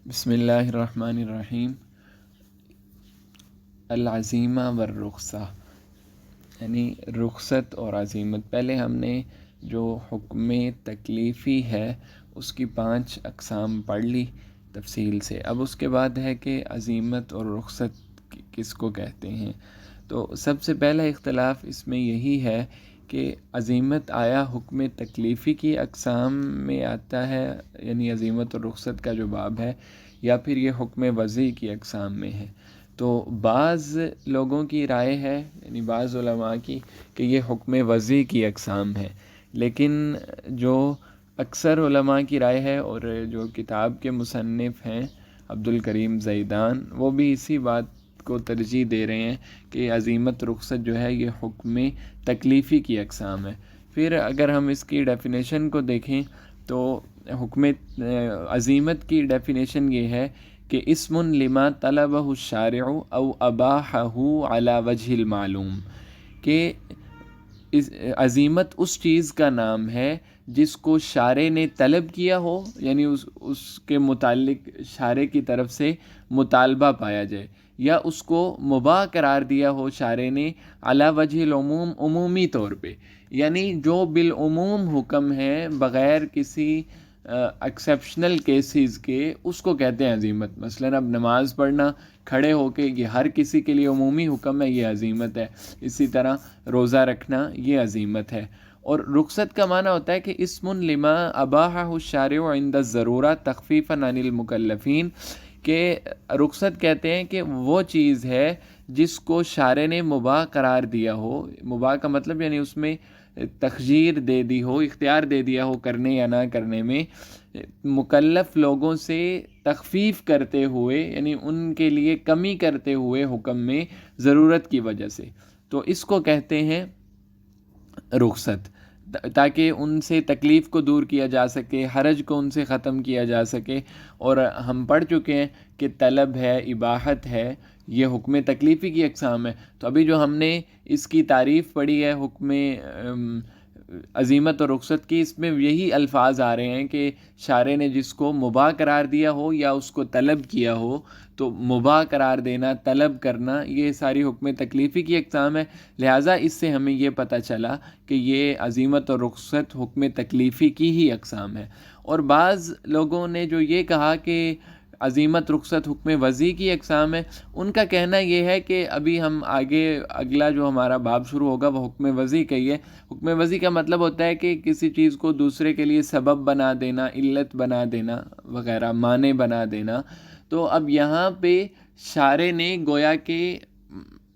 بسم اللہ الرحمن الرحیم۔ العزیمہ والرخصہ، یعنی رخصت اور عزیمت۔ پہلے ہم نے جو حکم تکلیفی ہے اس کی 5 اقسام پڑھ لی تفصیل سے۔ اب اس کے بعد ہے کہ عزیمت اور رخصت کس کو کہتے ہیں۔ تو سب سے پہلا اختلاف اس میں یہی ہے کہ عزیمت آیا حکم تکلیفی کی اقسام میں آتا ہے، یعنی عزیمت اور رخصت کا جو باب ہے، یا پھر یہ حکم وضعی کی اقسام میں ہے۔ تو بعض لوگوں کی رائے ہے، یعنی بعض علماء کی، کہ یہ حکم وضعی کی اقسام ہے، لیکن جو اکثر علماء کی رائے ہے اور جو کتاب کے مصنف ہیں عبدالکریم زیدان، وہ بھی اسی بات کو ترجیح دے رہے ہیں کہ عزیمت رخصت جو ہے یہ حکم تکلیفی کی اقسام ہے۔ پھر اگر ہم اس کی ڈیفینیشن کو دیکھیں تو حکم عزیمت کی ڈیفینیشن یہ ہے کہ اسم لما طلبہ الشارع او اباحہ علی وجہ المعلوم، کہ عزیمت اس چیز کا نام ہے جس کو شارع نے طلب کیا ہو، یعنی اس کے متعلق شارع کی طرف سے مطالبہ پایا جائے، یا اس کو مباح قرار دیا ہو شارع نے علی وجہ العموم، عمومی طور پہ، یعنی جو بالعموم حکم ہے بغیر کسی ایکسیپشنل کیسز کے، اس کو کہتے ہیں عزیمت۔ مثلا اب نماز پڑھنا کھڑے ہو کے، یہ ہر کسی کے لیے عمومی حکم ہے، یہ عزیمت ہے۔ اسی طرح روزہ رکھنا یہ عزیمت ہے۔ اور رخصت کا معنی ہوتا ہے کہ اسم لما اباحہ الشارع عند الضرورہ تخفیفا عن المکلفین، کہ رخصت کہتے ہیں کہ وہ چیز ہے جس کو شارع نے مباح قرار دیا ہو۔ مباح کا مطلب یعنی اس میں تخییر دے دی ہو، اختیار دے دیا ہو کرنے یا نہ کرنے میں، مکلف لوگوں سے تخفیف کرتے ہوئے، یعنی ان کے لیے کمی کرتے ہوئے حکم میں ضرورت کی وجہ سے، تو اس کو کہتے ہیں رخصت، تاکہ ان سے تکلیف کو دور کیا جا سکے، حرج کو ان سے ختم کیا جا سکے۔ اور ہم پڑھ چکے ہیں کہ طلب ہے، اباحت ہے، یہ حکم تکلیفی کی اقسام ہے۔ تو ابھی جو ہم نے اس کی تعریف پڑھی ہے حکم عزیمت اور رخصت کی، اس میں یہی الفاظ آ رہے ہیں کہ شارع نے جس کو مباح قرار دیا ہو یا اس کو طلب کیا ہو، تو مباح قرار دینا، طلب کرنا، یہ ساری حکم تکلیفی کی اقسام ہے۔ لہٰذا اس سے ہمیں یہ پتہ چلا کہ یہ عزیمت اور رخصت حکم تکلیفی کی ہی اقسام ہے۔ اور بعض لوگوں نے جو یہ کہا کہ عزیمت رخصت حکم وضعی کی اقسام ہے، ان کا کہنا یہ ہے کہ ابھی ہم آگے اگلا جو ہمارا باب شروع ہوگا وہ حکم وضعی کا ہی ہے۔ حکم وضعی کا مطلب ہوتا ہے کہ کسی چیز کو دوسرے کے لیے سبب بنا دینا، علت بنا دینا وغیرہ، مانع بنا دینا۔ تو اب یہاں پہ شارع نے گویا کہ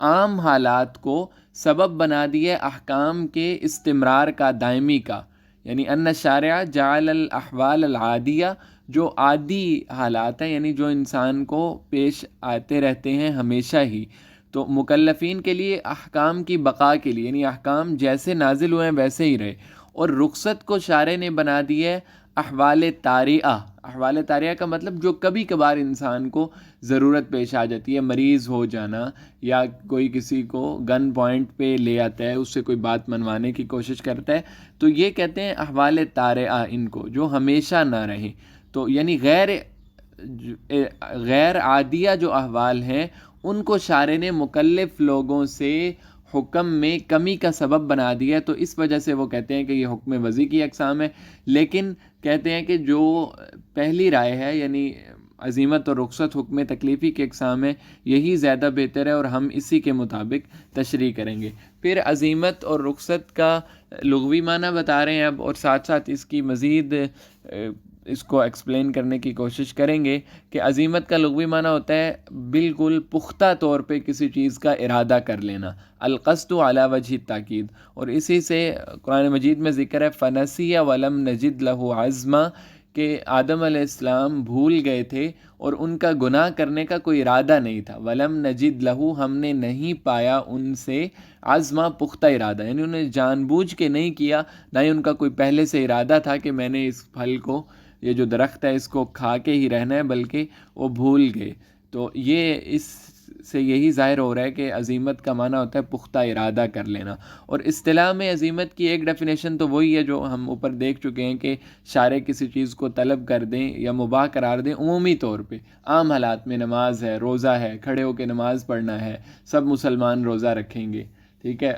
عام حالات کو سبب بنا دیا احکام کے استمرار کا، دائمی کا، یعنی ان الشارع جعل الاحوال العادیہ، جو عادی حالات ہیں، یعنی جو انسان کو پیش آتے رہتے ہیں ہمیشہ ہی، تو مکلفین کے لیے احکام کی بقا کے لیے، یعنی احکام جیسے نازل ہوئے ہیں ویسے ہی رہے۔ اور رخصت کو شارع نے بنا دی ہے احوال طارئہ۔ احوال طارئہ کا مطلب جو کبھی کبھار انسان کو ضرورت پیش آ جاتی ہے، مریض ہو جانا، یا کوئی کسی کو گن پوائنٹ پہ لے آتا ہے، اس سے کوئی بات منوانے کی کوشش کرتا ہے، تو یہ کہتے ہیں احوال طارئہ ان کو، جو ہمیشہ نہ رہیں۔ تو یعنی غیر عادیہ جو احوال ہیں ان کو شارع نے مکلف لوگوں سے حکم میں کمی کا سبب بنا دیا، تو اس وجہ سے وہ کہتے ہیں کہ یہ حکم وضعی کی اقسام ہے۔ لیکن کہتے ہیں کہ جو پہلی رائے ہے، یعنی عزیمت اور رخصت حکم تکلیفی کی اقسام ہے، یہی زیادہ بہتر ہے، اور ہم اسی کے مطابق تشریح کریں گے۔ پھر عزیمت اور رخصت کا لغوی معنی بتا رہے ہیں اب، اور ساتھ ساتھ اس کی مزید اس کو ایکسپلین کرنے کی کوشش کریں گے کہ عزیمت کا لغوی معنی ہوتا ہے بالکل پختہ طور پہ کسی چیز کا ارادہ کر لینا، القصد علی وجہ التاکید۔ اور اسی سے قرآن مجید میں ذکر ہے فنسی ولم نجد لہ عزما، کہ آدم علیہ السلام بھول گئے تھے اور ان کا گناہ کرنے کا کوئی ارادہ نہیں تھا۔ ولم نجد لہ، ہم نے نہیں پایا ان سے عزما، پختہ ارادہ، یعنی انہیں جان بوجھ کے نہیں کیا، نہ ہی ان کا کوئی پہلے سے ارادہ تھا کہ میں نے اس پھل کو، یہ جو درخت ہے اس کو کھا کے ہی رہنا ہے، بلکہ وہ بھول گئے۔ تو یہ اس سے یہی ظاہر ہو رہا ہے کہ عزیمت کا معنی ہوتا ہے پختہ ارادہ کر لینا، اور اصطلاح میں عزیمت کی ایک ڈیفینیشن تو وہی ہے جو ہم اوپر دیکھ چکے ہیں کہ شارع کسی چیز کو طلب کر دیں یا مباح قرار دیں عمومی طور پہ، عام حالات میں نماز ہے، روزہ ہے، کھڑے ہو کے نماز پڑھنا ہے، سب مسلمان روزہ رکھیں گے، ٹھیک ہے،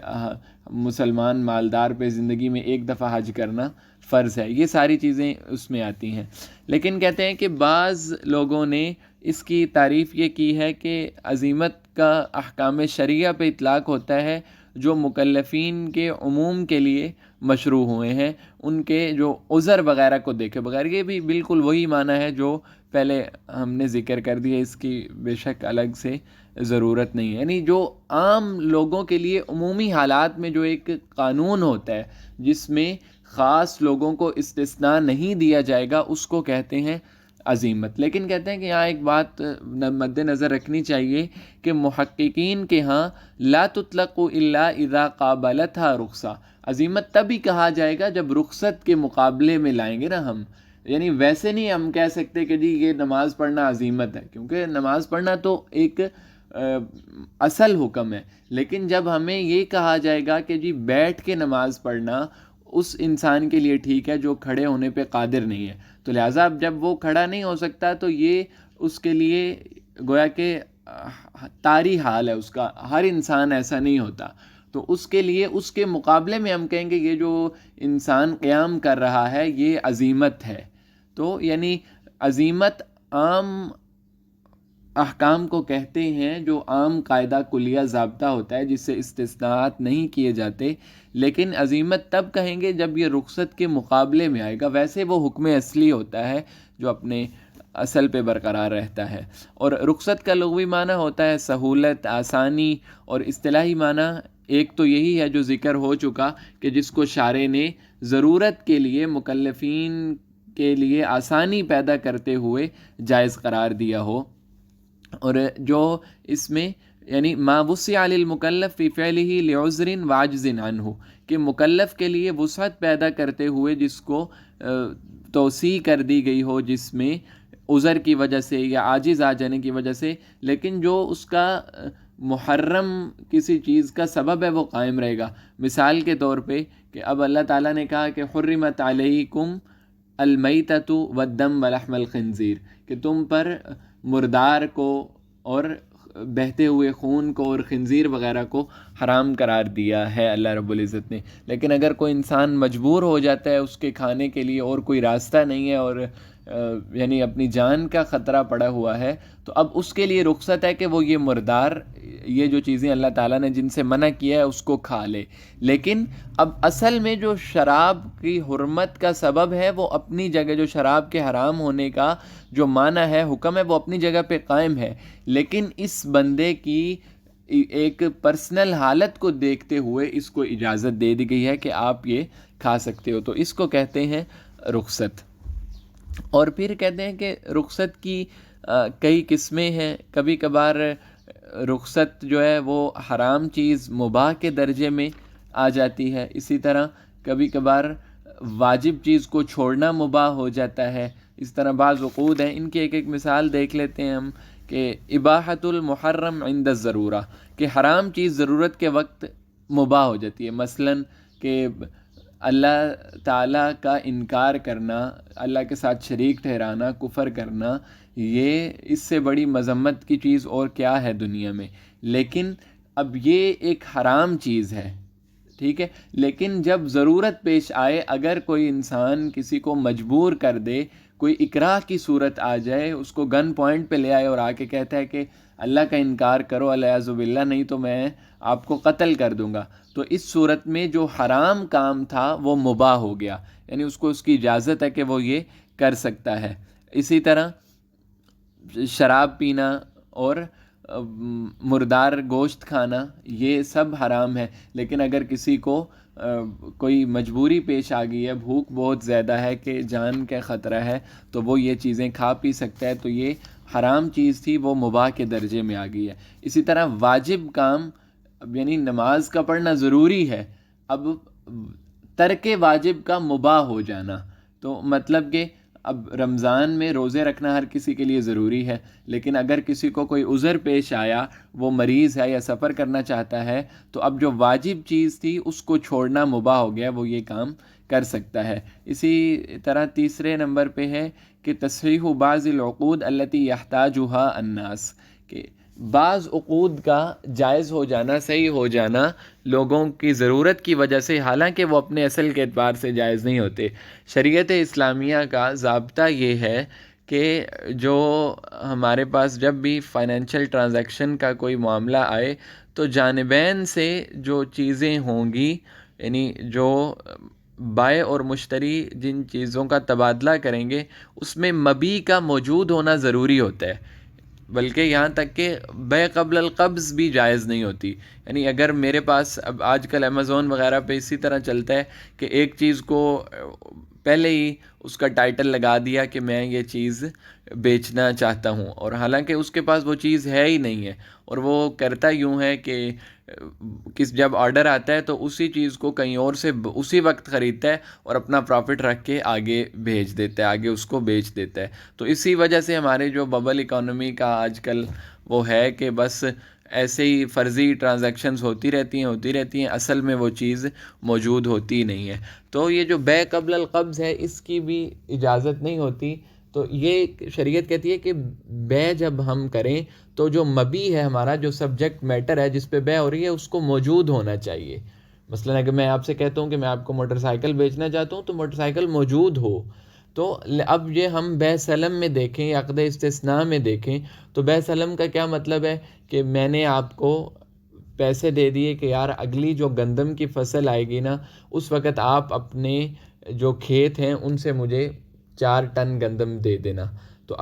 مسلمان مالدار پہ زندگی میں ایک دفعہ حج کرنا فرض ہے، یہ ساری چیزیں اس میں آتی ہیں۔ لیکن کہتے ہیں کہ بعض لوگوں نے اس کی تعریف یہ کی ہے کہ عزیمت کا احکام شرعیہ پہ اطلاق ہوتا ہے جو مکلفین کے عموم کے لیے مشروع ہوئے ہیں، ان کے جو عذر وغیرہ کو دیکھے بغیر۔ یہ بھی بالکل وہی معنی ہے جو پہلے ہم نے ذکر کر دیا، اس کی بے شک الگ سے ضرورت نہیں ہے، یعنی جو عام لوگوں کے لیے عمومی حالات میں جو ایک قانون ہوتا ہے جس میں خاص لوگوں کو استثناء نہیں دیا جائے گا، اس کو کہتے ہیں عزیمت۔ لیکن کہتے ہیں کہ یہاں ایک بات مد نظر رکھنی چاہیے کہ محققین کے ہاں لا تطلق الا اذا قابلتها رخصہ، عزیمت تب ہی کہا جائے گا جب رخصت کے مقابلے میں لائیں گے نا ہم، یعنی ویسے نہیں ہم کہہ سکتے کہ جی یہ نماز پڑھنا عزیمت ہے، کیونکہ نماز پڑھنا تو ایک اصل حکم ہے، لیکن جب ہمیں یہ کہا جائے گا کہ جی بیٹھ کے نماز پڑھنا اس انسان کے لیے ٹھیک ہے جو کھڑے ہونے پہ قادر نہیں ہے، تو لہٰذا اب جب وہ کھڑا نہیں ہو سکتا تو یہ اس کے لیے گویا کہ طاری حال ہے، اس کا ہر انسان ایسا نہیں ہوتا، تو اس کے لیے اس کے مقابلے میں ہم کہیں گے یہ جو انسان قیام کر رہا ہے یہ عزیمت ہے۔ تو یعنی عزیمت عام احکام کو کہتے ہیں جو عام قاعدہ کلیہ ضابطہ ہوتا ہے جس سے استثناءات نہیں کیے جاتے، لیکن عزیمت تب کہیں گے جب یہ رخصت کے مقابلے میں آئے گا، ویسے وہ حکم اصلی ہوتا ہے جو اپنے اصل پہ برقرار رہتا ہے۔ اور رخصت کا لغوی معنی ہوتا ہے سہولت، آسانی، اور اصطلاحی معنی ایک تو یہی ہے جو ذکر ہو چکا کہ جس کو شارع نے ضرورت کے لیے مکلفین کے لیے آسانی پیدا کرتے ہوئے جائز قرار دیا ہو، اور جو اس میں یعنی ما وسع للمکلف فی فعلہ لعذر وعجز عنہ، کہ مکلف کے لیے وسعت پیدا کرتے ہوئے جس کو توسیع کر دی گئی ہو جس میں عذر کی وجہ سے یا عاجز آ جانے کی وجہ سے، لیکن جو اس کا محرم کسی چیز کا سبب ہے وہ قائم رہے گا۔ مثال کے طور پہ کہ اب اللہ تعالیٰ نے کہا کہ حرمت علیکم المیتۃ والدم ولحم الخنزیر، کہ تم پر مردار کو اور بہتے ہوئے خون کو اور خنزیر وغیرہ کو حرام قرار دیا ہے اللہ رب العزت نے۔ لیکن اگر کوئی انسان مجبور ہو جاتا ہے اس کے کھانے کے لیے اور کوئی راستہ نہیں ہے اور یعنی اپنی جان کا خطرہ پڑا ہوا ہے، تو اب اس کے لیے رخصت ہے کہ وہ یہ مردار، یہ جو چیزیں اللہ تعالیٰ نے جن سے منع کیا ہے اس کو کھا لے۔ لیکن اب اصل میں جو شراب کی حرمت کا سبب ہے وہ اپنی جگہ، جو شراب کے حرام ہونے کا جو معنی ہے، حکم ہے، وہ اپنی جگہ پہ قائم ہے، لیکن اس بندے کی ایک پرسنل حالت کو دیکھتے ہوئے اس کو اجازت دے دی گئی ہے کہ آپ یہ کھا سکتے ہو، تو اس کو کہتے ہیں رخصت۔ اور پھر کہتے ہیں کہ رخصت کی کئی قسمیں ہیں، کبھی کبھار رخصت جو ہے وہ حرام چیز مباح کے درجے میں آ جاتی ہے، اسی طرح کبھی کبھار واجب چیز کو چھوڑنا مباح ہو جاتا ہے، اس طرح بعض عقود ہیں، ان کی ایک ایک مثال دیکھ لیتے ہیں ہم کہ اباحۃ المحرم عند الضرورہ، کہ حرام چیز ضرورت کے وقت مباح ہو جاتی ہے، مثلاً کہ اللہ تعالیٰ کا انکار کرنا، اللہ کے ساتھ شریک ٹھہرانا، کفر کرنا، یہ اس سے بڑی مذمت کی چیز اور کیا ہے دنیا میں، لیکن اب یہ ایک حرام چیز ہے، ٹھیک ہے، لیکن جب ضرورت پیش آئے، اگر کوئی انسان کسی کو مجبور کر دے، کوئی اکراہ کی صورت آ جائے، اس کو گن پوائنٹ پہ لے آئے اور آ کے کہتا ہے کہ اللہ کا انکار کرو الیاذ باللہ، نہیں تو میں آپ کو قتل کر دوں گا، تو اس صورت میں جو حرام کام تھا وہ مباح ہو گیا، یعنی اس کو اس کی اجازت ہے کہ وہ یہ کر سکتا ہے۔ اسی طرح شراب پینا اور مردار گوشت کھانا یہ سب حرام ہے، لیکن اگر کسی کو کوئی مجبوری پیش آ گئی ہے، بھوک بہت زیادہ ہے کہ جان کا خطرہ ہے، تو وہ یہ چیزیں کھا پی سکتا ہے، تو یہ حرام چیز تھی وہ مباح کے درجے میں آ گئی ہے۔ اسی طرح واجب کام، یعنی نماز کا پڑھنا ضروری ہے، اب ترک واجب کا مباح ہو جانا، تو مطلب کہ اب رمضان میں روزے رکھنا ہر کسی کے لیے ضروری ہے، لیکن اگر کسی کو کوئی عذر پیش آیا، وہ مریض ہے یا سفر کرنا چاہتا ہے، تو اب جو واجب چیز تھی اس کو چھوڑنا مباح ہو گیا، وہ یہ کام کر سکتا ہے۔ اسی طرح تیسرے نمبر پہ ہے کہ تصحیح بعض العقود التي يحتاجها الناس، کہ بعض عقود کا جائز ہو جانا، صحیح ہو جانا لوگوں کی ضرورت کی وجہ سے، حالانکہ وہ اپنے اصل کے اعتبار سے جائز نہیں ہوتے۔ شریعت اسلامیہ کا ضابطہ یہ ہے کہ جو ہمارے پاس جب بھی فائنینشیل ٹرانزیکشن کا کوئی معاملہ آئے تو جانبین سے جو چیزیں ہوں گی، یعنی جو بائع اور مشتری جن چیزوں کا تبادلہ کریں گے اس میں مبیع کا موجود ہونا ضروری ہوتا ہے، بلکہ یہاں تک کہ بے قبل القبض بھی جائز نہیں ہوتی۔ یعنی اگر میرے پاس، اب آج کل امیزون وغیرہ پہ اسی طرح چلتا ہے کہ ایک چیز کو پہلے ہی اس کا ٹائٹل لگا دیا کہ میں یہ چیز بیچنا چاہتا ہوں، اور حالانکہ اس کے پاس وہ چیز ہے ہی نہیں ہے، اور وہ کرتا یوں ہے کہ جب آرڈر آتا ہے تو اسی چیز کو کہیں اور سے اسی وقت خریدتا ہے اور اپنا پروفٹ رکھ کے آگے بھیج دیتا ہے، آگے اس کو بیچ دیتا ہے۔ تو اسی وجہ سے ہمارے جو ببل اکانومی کا آج کل وہ ہے کہ بس ایسے ہی فرضی ٹرانزیکشنز ہوتی رہتی ہیں، اصل میں وہ چیز موجود ہوتی ہی نہیں ہے۔ تو یہ جو بے قبل القبض ہے اس کی بھی اجازت نہیں ہوتی۔ تو یہ شریعت کہتی ہے کہ بے جب ہم کریں تو جو مبیع ہے، ہمارا جو سبجیکٹ میٹر ہے جس پہ بے ہو رہی ہے، اس کو موجود ہونا چاہیے۔ مثلا اگر میں آپ سے کہتا ہوں کہ میں آپ کو موٹر سائیکل بیچنا چاہتا ہوں تو موٹر سائیکل موجود ہو۔ تو اب یہ ہم بے سلم میں دیکھیں یا عقد استثناء میں دیکھیں تو بے سلم کا کیا مطلب ہے کہ میں نے آپ کو پیسے دے دیے کہ یار اگلی جو گندم کی فصل آئے گی نا، اس وقت آپ اپنے جو کھیت ہیں ان سے مجھے 4 ٹن گندم دے دینا۔ تو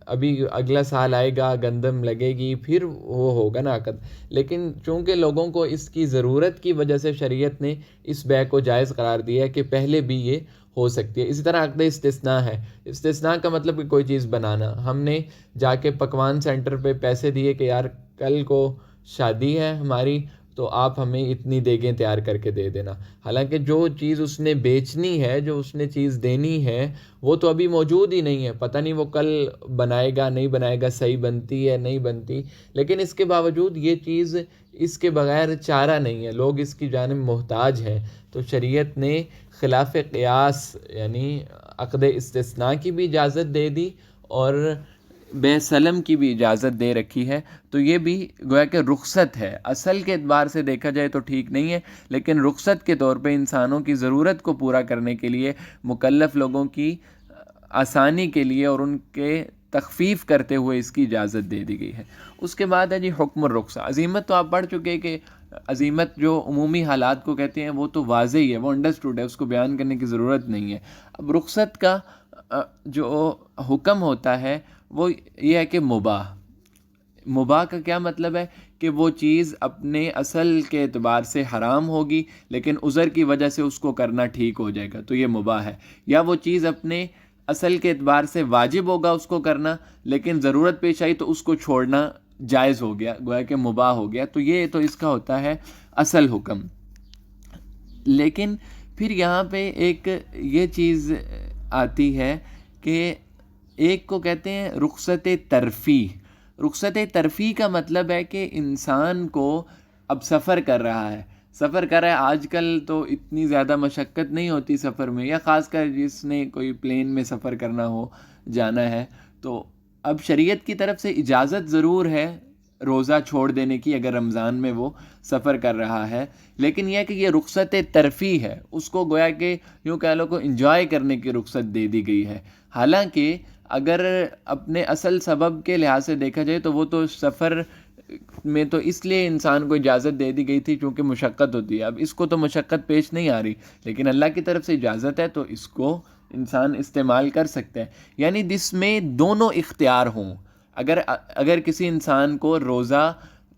ابھی اگلا سال آئے گا، گندم لگے گی، پھر وہ ہوگا نا عقد۔ لیکن چونکہ لوگوں کو اس کی ضرورت کی وجہ سے شریعت نے اس بے کو جائز قرار دیا ہے کہ پہلے بھی یہ ہو سکتی ہے۔ اسی طرح عقد استثناء ہے۔ استثناء کا مطلب کہ کوئی چیز بنانا، ہم نے جا کے پکوان سینٹر پہ پیسے دیے کہ یار کل کو شادی ہے ہماری، تو آپ ہمیں اتنی دیگیں تیار کر کے دے دینا، حالانکہ جو چیز اس نے بیچنی ہے، جو اس نے چیز دینی ہے، وہ تو ابھی موجود ہی نہیں ہے، پتہ نہیں وہ کل بنائے گا نہیں بنائے گا، صحیح بنتی ہے نہیں بنتی، لیکن اس کے باوجود یہ چیز اس کے بغیر چارہ نہیں ہے، لوگ اس کی جانب محتاج ہیں۔ تو شریعت نے خلاف قیاس یعنی عقد استثناء کی بھی اجازت دے دی اور بے سلم کی بھی اجازت دے رکھی ہے۔ تو یہ بھی گویا کہ رخصت ہے، اصل کے اعتبار سے دیکھا جائے تو ٹھیک نہیں ہے، لیکن رخصت کے طور پہ انسانوں کی ضرورت کو پورا کرنے کے لیے، مکلف لوگوں کی آسانی کے لیے اور ان کے تخفیف کرتے ہوئے اس کی اجازت دے دی گئی ہے۔ اس کے بعد ہے جی حکم الرخصہ۔ عزیمت تو آپ پڑھ چکے کہ عزیمت جو عمومی حالات کو کہتے ہیں وہ تو واضح ہی ہے، وہ انڈرسٹوڈ ہے، اس کو بیان کرنے کی ضرورت نہیں ہے۔ اب رخصت کا جو حکم ہوتا ہے وہ یہ ہے کہ مباح کا کیا مطلب ہے کہ وہ چیز اپنے اصل کے اعتبار سے حرام ہوگی لیکن عذر کی وجہ سے اس کو کرنا ٹھیک ہو جائے گا، تو یہ مباح ہے۔ یا وہ چیز اپنے اصل کے اعتبار سے واجب ہوگا اس کو کرنا، لیکن ضرورت پیش آئی تو اس کو چھوڑنا جائز ہو گیا، گویا کہ مباح ہو گیا۔ تو یہ تو اس کا ہوتا ہے اصل حکم۔ لیکن پھر یہاں پہ ایک یہ چیز آتی ہے کہ ایک کو کہتے ہیں رخصت ترفیع۔ رخصت ترفیع کا مطلب ہے کہ انسان کو اب سفر کر رہا ہے، آج کل تو اتنی زیادہ مشقت نہیں ہوتی سفر میں، یا خاص کر جس نے کوئی پلین میں سفر کرنا ہو، جانا ہے، تو اب شریعت کی طرف سے اجازت ضرور ہے روزہ چھوڑ دینے کی اگر رمضان میں وہ سفر کر رہا ہے، لیکن یہ کہ یہ رخصت ترفیع ہے، اس کو گویا کہ یوں کہہ لو کو انجوائے کرنے کی رخصت دے دی گئی ہے۔ حالانکہ اگر اپنے اصل سبب کے لحاظ سے دیکھا جائے تو وہ تو سفر میں تو اس لیے انسان کو اجازت دے دی گئی تھی چونکہ مشقت ہوتی ہے، اب اس کو تو مشقت پیش نہیں آ رہی، لیکن اللہ کی طرف سے اجازت ہے تو اس کو انسان استعمال کر سکتا ہے، یعنی جس میں دونوں اختیار ہوں۔ اگر کسی انسان کو روزہ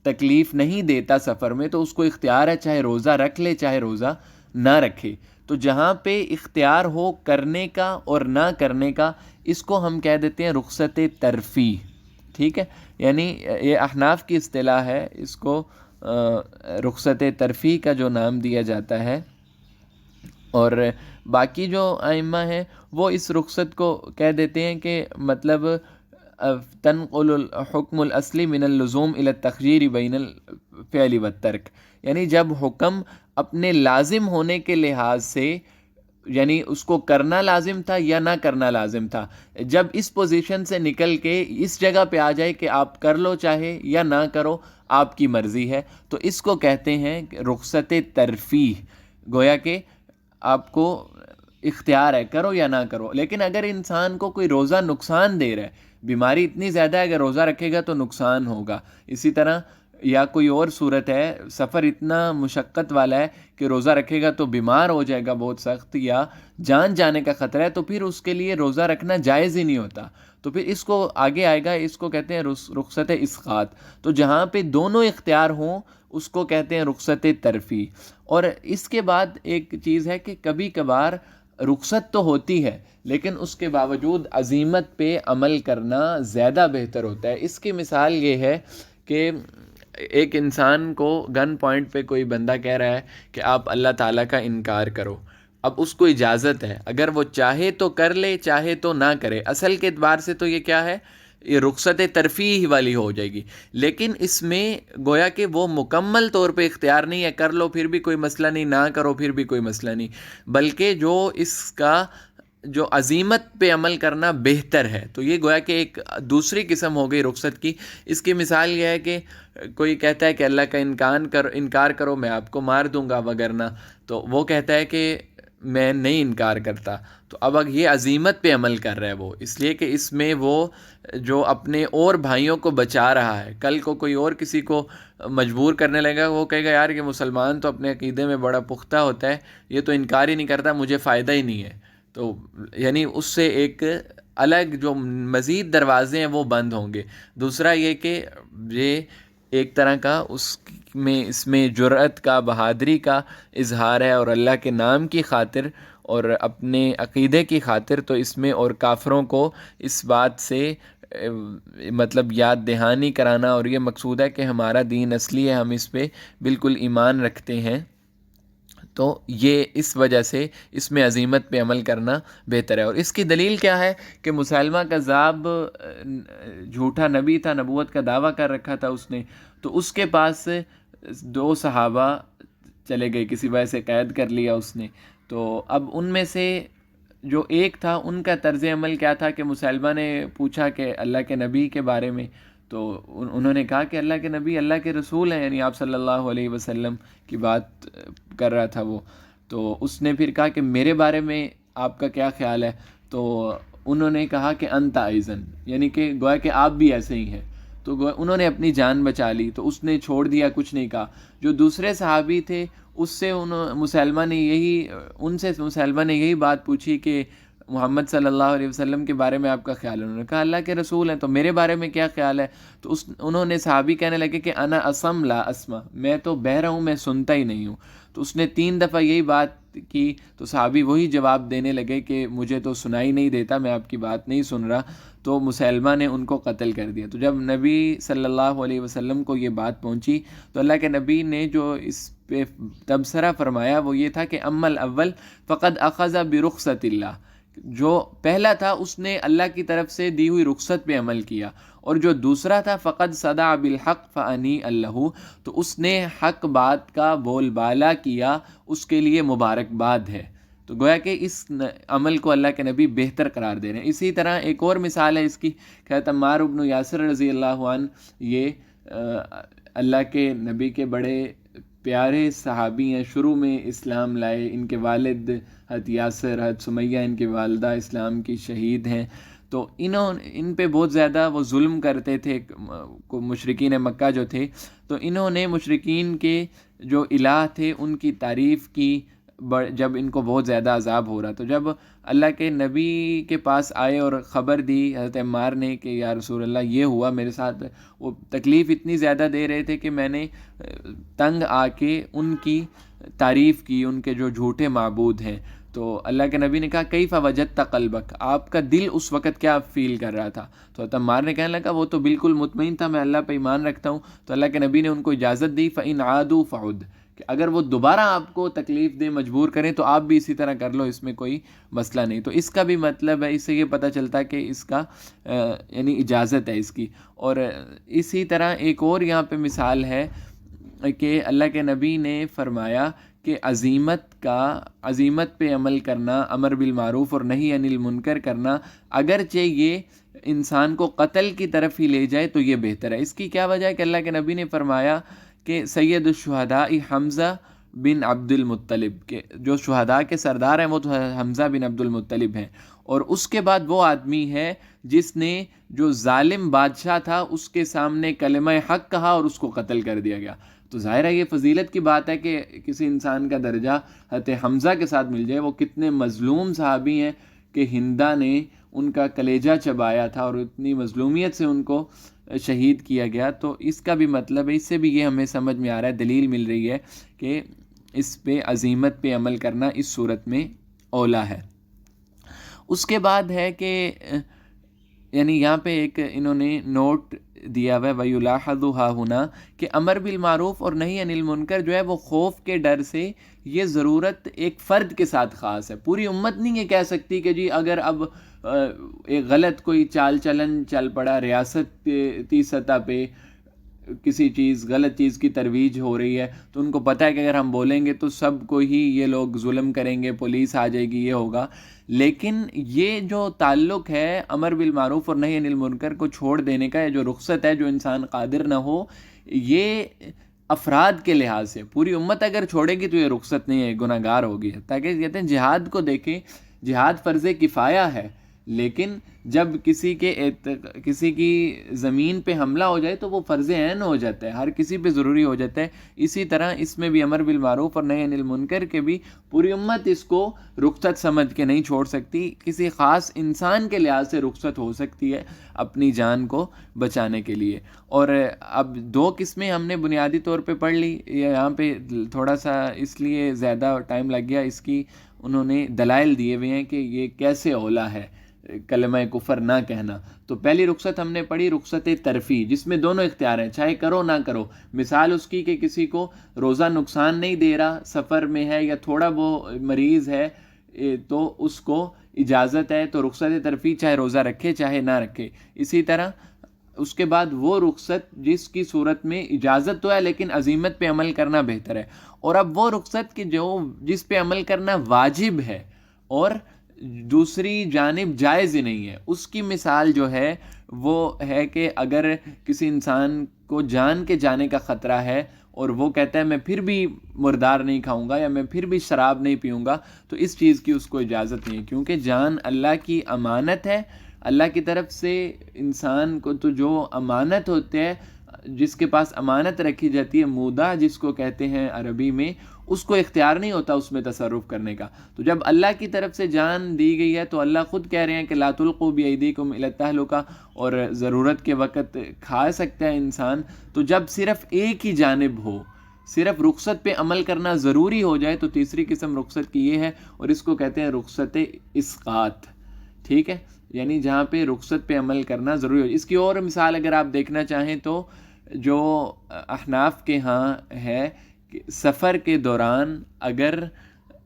تکلیف نہیں دیتا سفر میں تو اس کو اختیار ہے چاہے روزہ رکھ لے چاہے روزہ نہ رکھے۔ تو جہاں پہ اختیار ہو کرنے کا اور نہ کرنے کا، اس کو ہم کہہ دیتے ہیں رخصت ترفیع، ٹھیک ہے؟ یعنی یہ احناف کی اصطلاح ہے، اس کو رخصت ترفیع کا جو نام دیا جاتا ہے اور باقی جو ائمہ ہیں وہ اس رخصت کو کہہ دیتے ہیں کہ مطلب تنقل الحکم الاصلی من اللزوم الى التخییر بین الفعل والترک، یعنی جب حکم اپنے لازم ہونے کے لحاظ سے، یعنی اس کو کرنا لازم تھا یا نہ کرنا لازم تھا، جب اس پوزیشن سے نکل کے اس جگہ پہ آ جائے کہ آپ کر لو چاہے یا نہ کرو، آپ کی مرضی ہے، تو اس کو کہتے ہیں رخصت ترفیح، گویا کہ آپ کو اختیار ہے کرو یا نہ کرو۔ لیکن اگر انسان کو کوئی روزہ نقصان دے رہا ہے، بیماری اتنی زیادہ ہے اگر روزہ رکھے گا تو نقصان ہوگا، اسی طرح یا کوئی اور صورت ہے، سفر اتنا مشقت والا ہے کہ روزہ رکھے گا تو بیمار ہو جائے گا بہت سخت، یا جان جانے کا خطرہ ہے، تو پھر اس کے لیے روزہ رکھنا جائز ہی نہیں ہوتا، تو پھر اس کو آگے آئے گا، اس کو کہتے ہیں رخصت اسقاط۔ تو جہاں پہ دونوں اختیار ہوں اس کو کہتے ہیں رخصت ترفیع۔ اور اس کے بعد ایک چیز ہے کہ کبھی کبھار رخصت تو ہوتی ہے لیکن اس کے باوجود عزیمت پہ عمل کرنا زیادہ بہتر ہوتا ہے۔ اس کی مثال یہ ہے کہ ایک انسان کو گن پوائنٹ پہ کوئی بندہ کہہ رہا ہے کہ آپ اللہ تعالیٰ کا انکار کرو، اب اس کو اجازت ہے، اگر وہ چاہے تو کر لے چاہے تو نہ کرے، اصل کے اعتبار سے تو یہ کیا ہے، یہ رخصت ترفیح والی ہو جائے گی، لیکن اس میں گویا کہ وہ مکمل طور پہ اختیار نہیں ہے، کر لو پھر بھی کوئی مسئلہ نہیں، نہ کرو پھر بھی کوئی مسئلہ نہیں، بلکہ جو اس کا جو عزیمت پہ عمل کرنا بہتر ہے، تو یہ گویا کہ ایک دوسری قسم ہو گئی رخصت کی۔ اس کی مثال یہ ہے کہ کوئی کہتا ہے کہ اللہ کا انکار کرو میں آپ کو مار دوں گا وگرنہ، تو وہ کہتا ہے کہ میں نہیں انکار کرتا، تو اب یہ عزیمت پہ عمل کر رہا ہے وہ، اس لیے کہ اس میں وہ جو اپنے اور بھائیوں کو بچا رہا ہے، کل کو کوئی اور کسی کو مجبور کرنے لگے گا، وہ کہے گا یار کہ مسلمان تو اپنے عقیدے میں بڑا پختہ ہوتا ہے، یہ تو انکار ہی نہیں کرتا، مجھے فائدہ ہی نہیں ہے، تو یعنی اس سے ایک الگ جو مزید دروازے ہیں وہ بند ہوں گے۔ دوسرا یہ کہ یہ ایک طرح کا اس میں جرأت کا، بہادری کا اظہار ہے، اور اللہ کے نام کی خاطر اور اپنے عقیدے کی خاطر، تو اس میں اور کافروں کو اس بات سے مطلب یاد دہانی کرانا، اور یہ مقصود ہے کہ ہمارا دین اصلی ہے، ہم اس پہ بالکل ایمان رکھتے ہیں، تو یہ اس وجہ سے اس میں عزیمت پہ عمل کرنا بہتر ہے۔ اور اس کی دلیل کیا ہے کہ مسیلمہ کذاب جھوٹا نبی تھا، نبوت کا دعویٰ کر رکھا تھا اس نے، تو اس کے پاس 2 صحابہ چلے گئے، کسی وجہ سے قید کر لیا اس نے، تو اب ان میں سے جو ایک تھا ان کا طرز عمل کیا تھا کہ مسیلمہ نے پوچھا کہ اللہ کے نبی کے بارے میں، تو انہوں نے کہا کہ اللہ کے نبی اللہ کے رسول ہیں، یعنی آپ صلی اللہ علیہ وسلم کی بات کر رہا تھا وہ، تو اس نے پھر کہا کہ میرے بارے میں آپ کا کیا خیال ہے، تو انہوں نے کہا کہ انت ایضاً، یعنی کہ گویا کہ آپ بھی ایسے ہی ہیں، تو انہوں نے اپنی جان بچا لی، تو اس نے چھوڑ دیا، کچھ نہیں کہا۔ جو دوسرے صحابی تھے اس سے مسیلمہ نے یہی بات پوچھی کہ محمد صلی اللہ علیہ وسلم کے بارے میں آپ کا خیال ہے، انہوں نے کہا اللہ کے رسول ہیں، تو میرے بارے میں کیا خیال ہے، تو انہوں نے صحابی کہنے لگے کہ انا اسم لا اسمع، میں تو بہرا ہوں، میں سنتا ہی نہیں ہوں، تو اس نے 3 دفعہ یہی بات کی، تو صحابی وہی جواب دینے لگے کہ مجھے تو سنائی نہیں دیتا، میں آپ کی بات نہیں سن رہا، تو مسیلمہ نے ان کو قتل کر دیا۔ تو جب نبی صلی اللہ علیہ وسلم کو یہ بات پہنچی تو اللہ کے نبی نے جو اس پہ تبصرہ فرمایا وہ یہ تھا کہ اما الاول فقد اخذ برخصت اللہ، جو پہلا تھا اس نے اللہ کی طرف سے دی ہوئی رخصت پہ عمل کیا، اور جو دوسرا تھا فقد صدع بالحق فانی اللہ، تو اس نے حق بات کا بول بالا کیا، اس کے لیے مبارکباد ہے۔ تو گویا کہ اس عمل کو اللہ کے نبی بہتر قرار دے رہے ہیں۔ اسی طرح ایک اور مثال ہے اس کی، کہ عمار بن یاسر رضی اللہ عنہ، یہ اللہ کے نبی کے بڑے پیارے صحابی ہیں، شروع میں اسلام لائے، ان کے والد حضرت یاسر، حضرت سمیہ ان کی والدہ اسلام کی شہید ہیں، تو ان پہ بہت زیادہ وہ ظلم کرتے تھے مشرکین مکہ جو تھے، تو انہوں نے مشرکین کے جو الہ تھے ان کی تعریف کی جب ان کو بہت زیادہ عذاب ہو رہا، تو جب اللہ کے نبی کے پاس آئے اور خبر دی حضرت عمار نے کہ یا رسول اللہ یہ ہوا میرے ساتھ، وہ تکلیف اتنی زیادہ دے رہے تھے کہ میں نے تنگ آ کے ان کی تعریف کی، ان کے جو جھوٹے معبود ہیں، تو اللہ کے نبی نے کہا کیف وجدت قلبک، آپ کا دل اس وقت کیا فیل کر رہا تھا، تو حضرت عمار نے کہنے لگا وہ تو بالکل مطمئن تھا، میں اللہ پہ ایمان رکھتا ہوں، تو اللہ کے نبی نے ان کو اجازت دی فإن عادوا فعد، کہ اگر وہ دوبارہ آپ کو تکلیف دے، مجبور کریں، تو آپ بھی اسی طرح کر لو، اس میں کوئی مسئلہ نہیں. تو اس کا بھی مطلب ہے، اس سے یہ پتہ چلتا ہے کہ اس کا یعنی اجازت ہے اس کی. اور اسی طرح ایک اور یہاں پہ مثال ہے کہ اللہ کے نبی نے فرمایا کہ عزیمت پہ عمل کرنا، امر بالمعروف اور نہی عن المنکر کرنا، اگرچہ یہ انسان کو قتل کی طرف ہی لے جائے تو یہ بہتر ہے. اس کی کیا وجہ ہے کہ اللہ کے نبی نے فرمایا کہ سید الشہداء حمزہ بن عبد المطلب، کہ جو شہداء کے سردار ہیں وہ تو حمزہ بن عبد المطلب ہیں، اور اس کے بعد وہ آدمی ہے جس نے جو ظالم بادشاہ تھا اس کے سامنے کلمہ حق کہا اور اس کو قتل کر دیا گیا. تو ظاہر ہے یہ فضیلت کی بات ہے کہ کسی انسان کا درجہ حضرت حمزہ کے ساتھ مل جائے. وہ کتنے مظلوم صحابی ہیں کہ ہندا نے ان کا کلیجہ چبایا تھا اور اتنی مظلومیت سے ان کو شہید کیا گیا. تو اس کا بھی مطلب ہے، اس سے بھی یہ ہمیں سمجھ میں آ رہا ہے، دلیل مل رہی ہے کہ اس پہ عزیمت پہ عمل کرنا اس صورت میں اولا ہے. اس کے بعد ہے کہ یعنی یہاں پہ ایک انہوں نے نوٹ دیا ہوا ہے وَيُلَاحَظُ هَا هُنَا کہ امر بالمعروف اور نہی عن المنکر جو ہے وہ خوف کے ڈر سے، یہ ضرورت ایک فرد کے ساتھ خاص ہے. پوری امت نہیں یہ کہہ سکتی کہ جی اگر اب ایک غلط کوئی چال چلن چل پڑا ریاستی سطح پہ، کسی غلط چیز کی ترویج ہو رہی ہے، تو ان کو پتہ ہے کہ اگر ہم بولیں گے تو سب کو ہی یہ لوگ ظلم کریں گے، پولیس آ جائے گی، یہ ہوگا. لیکن یہ جو تعلق ہے امر بالمعروف اور نہی عن المنکر کو چھوڑ دینے کا، جو رخصت ہے، جو انسان قادر نہ ہو، یہ افراد کے لحاظ سے پوری امت اگر چھوڑے گی تو یہ رخصت نہیں ہے، گناہ گار ہوگی. تاکہ کہتے ہیں جہاد کو دیکھیں، جہاد فرض کفایہ ہے، لیکن جب کسی کی زمین پہ حملہ ہو جائے تو وہ فرض عین ہو جاتا ہے، ہر کسی پہ ضروری ہو جاتا ہے. اسی طرح اس میں بھی امر بالمعروف اور نہی عن المنکر کے بھی پوری امت اس کو رخصت سمجھ کے نہیں چھوڑ سکتی. کسی خاص انسان کے لحاظ سے رخصت ہو سکتی ہے اپنی جان کو بچانے کے لیے. اور اب دو قسمیں ہم نے بنیادی طور پہ پڑھ لی. یہاں پہ تھوڑا سا اس لیے زیادہ ٹائم لگ گیا، اس کی انہوں نے دلائل دیے ہوئے ہیں کہ یہ کیسے اولا ہے کلمہ کفر نہ کہنا. تو پہلی رخصت ہم نے پڑھی رخصت ترفیع، جس میں دونوں اختیار ہیں، چاہے کرو نہ کرو. مثال اس کی کہ کسی کو روزہ نقصان نہیں دے رہا، سفر میں ہے یا تھوڑا وہ مریض ہے، تو اس کو اجازت ہے، تو رخصت ترفیع چاہے روزہ رکھے چاہے نہ رکھے. اسی طرح اس کے بعد وہ رخصت جس کی صورت میں اجازت تو ہے لیکن عزیمت پہ عمل کرنا بہتر ہے. اور اب وہ رخصت کہ جس پہ عمل کرنا واجب ہے اور دوسری جانب جائز ہی نہیں ہے. اس کی مثال جو ہے وہ ہے کہ اگر کسی انسان کو جان کے جانے کا خطرہ ہے اور وہ کہتا ہے میں پھر بھی مردار نہیں کھاؤں گا یا میں پھر بھی شراب نہیں پیوں گا، تو اس چیز کی اس کو اجازت نہیں ہے، کیونکہ جان اللہ کی امانت ہے. اللہ کی طرف سے انسان کو تو جو امانت ہوتے ہیں، جس کے پاس امانت رکھی جاتی ہے، مودع جس کو کہتے ہیں عربی میں، اس کو اختیار نہیں ہوتا اس میں تصرف کرنے کا. تو جب اللہ کی طرف سے جان دی گئی ہے تو اللہ خود کہہ رہے ہیں کہ لا تلقوا بایدیکم الی التہلکہ، اور ضرورت کے وقت کھا سکتا ہے انسان. تو جب صرف ایک ہی جانب ہو، صرف رخصت پہ عمل کرنا ضروری ہو جائے، تو تیسری قسم رخصت کی یہ ہے، اور اس کو کہتے ہیں رخصت اسقاط. ٹھیک ہے، یعنی جہاں پہ رخصت پہ عمل کرنا ضروری ہو. اس کی اور مثال اگر آپ دیکھنا چاہیں تو جو احناف کے ہاں ہے کہ سفر کے دوران اگر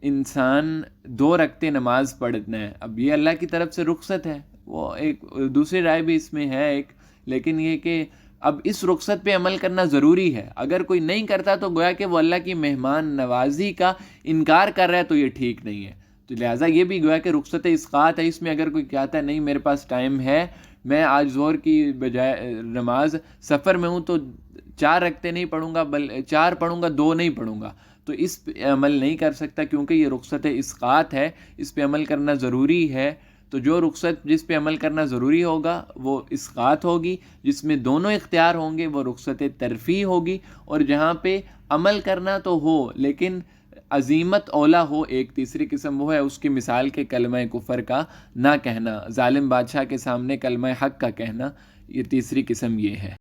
انسان 2 رکعتیں نماز پڑھنا ہے، اب یہ اللہ کی طرف سے رخصت ہے. وہ ایک دوسری رائے بھی اس میں ہے ایک، لیکن یہ کہ اب اس رخصت پہ عمل کرنا ضروری ہے. اگر کوئی نہیں کرتا تو گویا کہ وہ اللہ کی مہمان نوازی کا انکار کر رہا ہے، تو یہ ٹھیک نہیں ہے. تو لہٰذا یہ بھی گویا کہ رخصت اسقاط ہے. اس میں اگر کوئی کہتا ہے نہیں میرے پاس ٹائم ہے، میں آج ظہر کی بجائے نماز سفر میں ہوں تو 4 رکعتیں نہیں پڑھوں گا، 4 پڑھوں گا، 2 نہیں پڑھوں گا، تو اس پہ عمل نہیں کر سکتا، کیونکہ یہ رخصت اسقاط ہے، اس پہ عمل کرنا ضروری ہے. تو جو رخصت جس پہ عمل کرنا ضروری ہوگا وہ اسقاط ہوگی، جس میں دونوں اختیار ہوں گے وہ رخصت ترفیع ہوگی. اور جہاں پہ عمل کرنا تو ہو لیکن عزیمت اولا ہو، ایک تیسری قسم وہ ہے اس کی مثال کے کلمہ کفر کا نہ کہنا، ظالم بادشاہ کے سامنے کلمہ حق کا کہنا. یہ تیسری قسم یہ ہے.